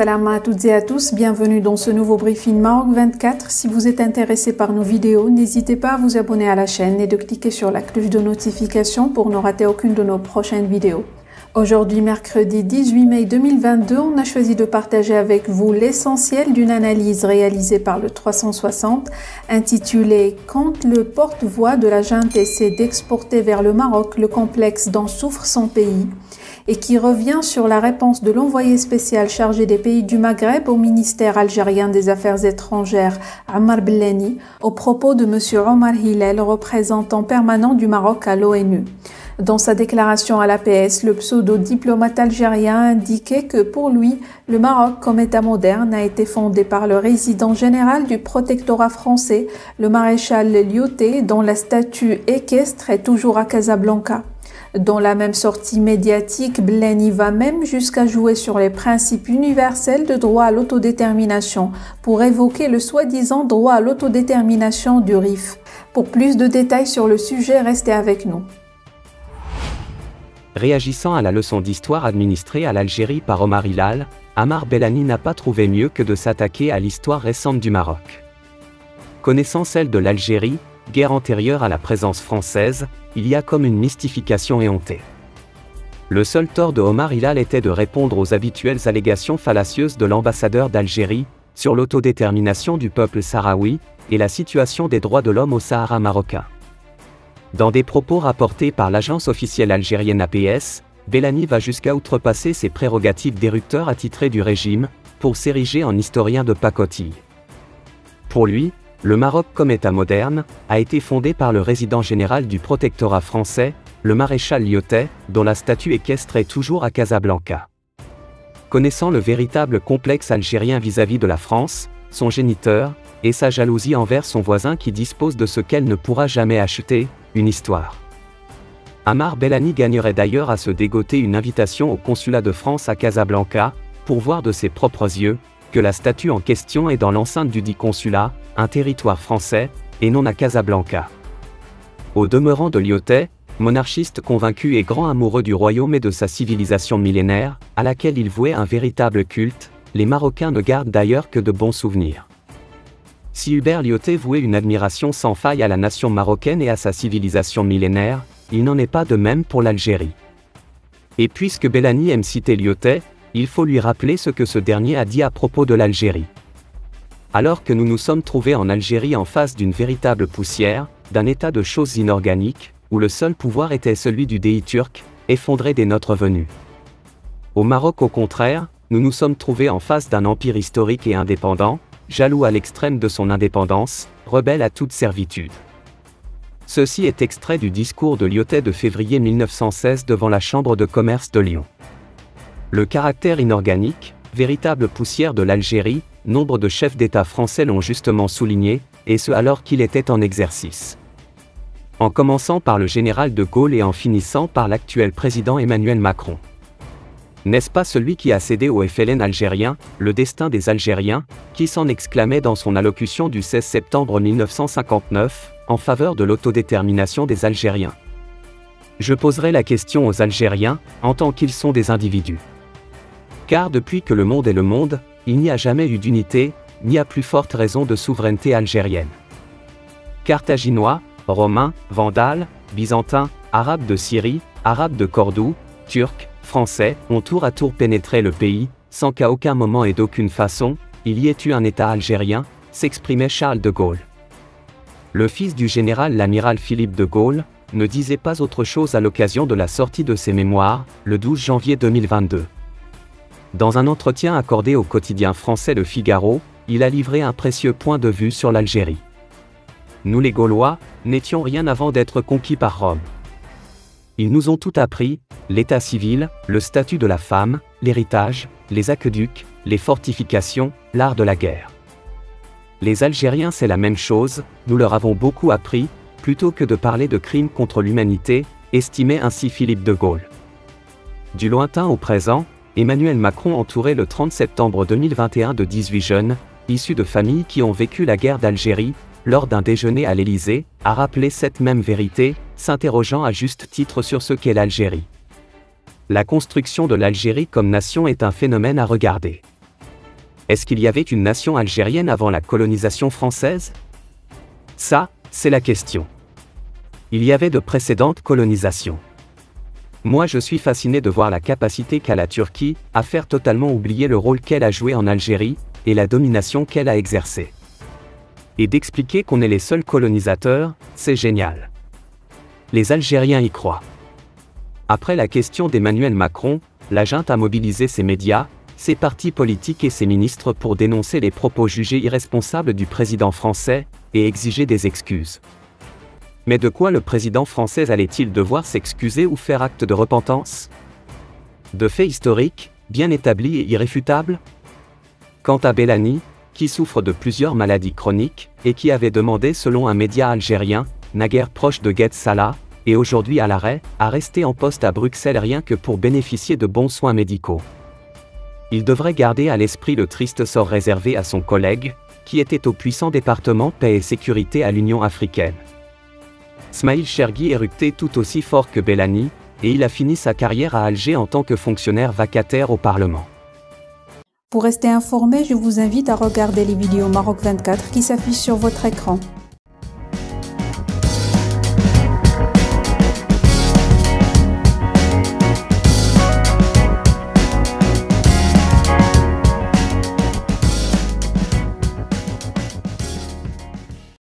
Salam à toutes et à tous, bienvenue dans ce nouveau briefing Maroc 24. Si vous êtes intéressé par nos vidéos, n'hésitez pas à vous abonner à la chaîne et de cliquer sur la cloche de notification pour ne rater aucune de nos prochaines vidéos. Aujourd'hui, mercredi 18 mai 2022, on a choisi de partager avec vous l'essentiel d'une analyse réalisée par le 360 intitulée « Quand le porte-voix de la junte essaie d'exporter vers le Maroc le complexe dont souffre son pays » et qui revient sur la réponse de l'envoyé spécial chargé des pays du Maghreb au ministère algérien des Affaires étrangères, Ammar Bellani, au propos de M. Omar Hillel, représentant permanent du Maroc à l'ONU. Dans sa déclaration à l'APS, le pseudo-diplomate algérien indiquait que pour lui, le Maroc comme État moderne a été fondé par le résident général du protectorat français, le maréchal Lyautey, dont la statue équestre est toujours à Casablanca. Dans la même sortie médiatique, Bellani va même jusqu'à jouer sur les principes universels de droit à l'autodétermination pour évoquer le soi-disant droit à l'autodétermination du RIF. Pour plus de détails sur le sujet, restez avec nous. Réagissant à la leçon d'histoire administrée à l'Algérie par Omar Hillel, Ammar Bellani n'a pas trouvé mieux que de s'attaquer à l'histoire récente du Maroc. Connaissant celle de l'Algérie, guerre antérieure à la présence française, il y a comme une mystification éhontée. Le seul tort de Omar Hillel était de répondre aux habituelles allégations fallacieuses de l'ambassadeur d'Algérie sur l'autodétermination du peuple sahraoui et la situation des droits de l'homme au Sahara marocain. Dans des propos rapportés par l'agence officielle algérienne APS, Bellani va jusqu'à outrepasser ses prérogatives d'érupteur attitré du régime pour s'ériger en historien de pacotille. Pour lui, le Maroc comme État moderne a été fondé par le résident général du protectorat français, le maréchal Lyautey, dont la statue équestre est toujours à Casablanca. Connaissant le véritable complexe algérien vis-à-vis de la France, son géniteur, et sa jalousie envers son voisin qui dispose de ce qu'elle ne pourra jamais acheter, une histoire. Ammar Bellani gagnerait d'ailleurs à se dégoter une invitation au consulat de France à Casablanca, pour voir de ses propres yeux, que la statue en question est dans l'enceinte du dit consulat, un territoire français, et non à Casablanca. Au demeurant de Lyautey, monarchiste convaincu et grand amoureux du royaume et de sa civilisation millénaire, à laquelle il vouait un véritable culte, les Marocains ne gardent d'ailleurs que de bons souvenirs. Si Hubert Lyautey vouait une admiration sans faille à la nation marocaine et à sa civilisation millénaire, il n'en est pas de même pour l'Algérie. Et puisque Bellani aime citer Lyautey, il faut lui rappeler ce que ce dernier a dit à propos de l'Algérie. Alors que nous nous sommes trouvés en Algérie en face d'une véritable poussière, d'un état de choses inorganiques, où le seul pouvoir était celui du déi turc, effondré dès notre venue. Au Maroc au contraire, nous nous sommes trouvés en face d'un empire historique et indépendant, jaloux à l'extrême de son indépendance, rebelle à toute servitude. Ceci est extrait du discours de Lyautey de février 1916 devant la Chambre de commerce de Lyon. Le caractère inorganique, véritable poussière de l'Algérie, nombre de chefs d'État français l'ont justement souligné, et ce alors qu'il était en exercice. En commençant par le général de Gaulle et en finissant par l'actuel président Emmanuel Macron. N'est-ce pas celui qui a cédé au FLN algérien, le destin des Algériens, qui s'en exclamait dans son allocution du 16 septembre 1959, en faveur de l'autodétermination des Algériens? Je poserai la question aux Algériens, en tant qu'ils sont des individus. Car depuis que le monde est le monde, il n'y a jamais eu d'unité, ni à plus forte raison de souveraineté algérienne. Carthaginois, Romains, Vandales, Byzantins, Arabes de Syrie, Arabes de Cordoue, Turcs, Français, ont tour à tour pénétré le pays, sans qu'à aucun moment et d'aucune façon, il y ait eu un État algérien, s'exprimait Charles de Gaulle. Le fils du général l'amiral Philippe de Gaulle, ne disait pas autre chose à l'occasion de la sortie de ses mémoires, le 12 janvier 2022. Dans un entretien accordé au quotidien français Le Figaro, il a livré un précieux point de vue sur l'Algérie. Nous les Gaulois, n'étions rien avant d'être conquis par Rome. Ils nous ont tout appris, l'état civil, le statut de la femme, l'héritage, les aqueducs, les fortifications, l'art de la guerre. Les Algériens c'est la même chose, nous leur avons beaucoup appris, plutôt que de parler de crimes contre l'humanité, estimait ainsi Philippe de Gaulle. Du lointain au présent, Emmanuel Macron entourait le 30 septembre 2021 de 18 jeunes, issus de familles qui ont vécu la guerre d'Algérie, lors d'un déjeuner à l'Élysée, a rappelé cette même vérité, s'interrogeant à juste titre sur ce qu'est l'Algérie. La construction de l'Algérie comme nation est un phénomène à regarder. Est-ce qu'il y avait une nation algérienne avant la colonisation française? Ça, c'est la question. Il y avait de précédentes colonisations. Moi je suis fasciné de voir la capacité qu'a la Turquie à faire totalement oublier le rôle qu'elle a joué en Algérie et la domination qu'elle a exercée. Et d'expliquer qu'on est les seuls colonisateurs, c'est génial. Les Algériens y croient. Après la question d'Emmanuel Macron, la junte a mobilisé ses médias, ses partis politiques et ses ministres pour dénoncer les propos jugés irresponsables du président français et exiger des excuses. Mais de quoi le président français allait-il devoir s'excuser ou faire acte de repentance? De faits historiques, bien établis et irréfutables? Quant à Bellani, qui souffre de plusieurs maladies chroniques, et qui avait demandé selon un média algérien, naguère proche de Gued Salah, et aujourd'hui à l'arrêt, à rester en poste à Bruxelles rien que pour bénéficier de bons soins médicaux. Il devrait garder à l'esprit le triste sort réservé à son collègue, qui était au puissant département Paix et Sécurité à l'Union africaine. Smaïl Chergui éructait tout aussi fort que Bellani, et il a fini sa carrière à Alger en tant que fonctionnaire vacataire au Parlement. Pour rester informé, je vous invite à regarder les vidéos Maroc 24 qui s'affichent sur votre écran.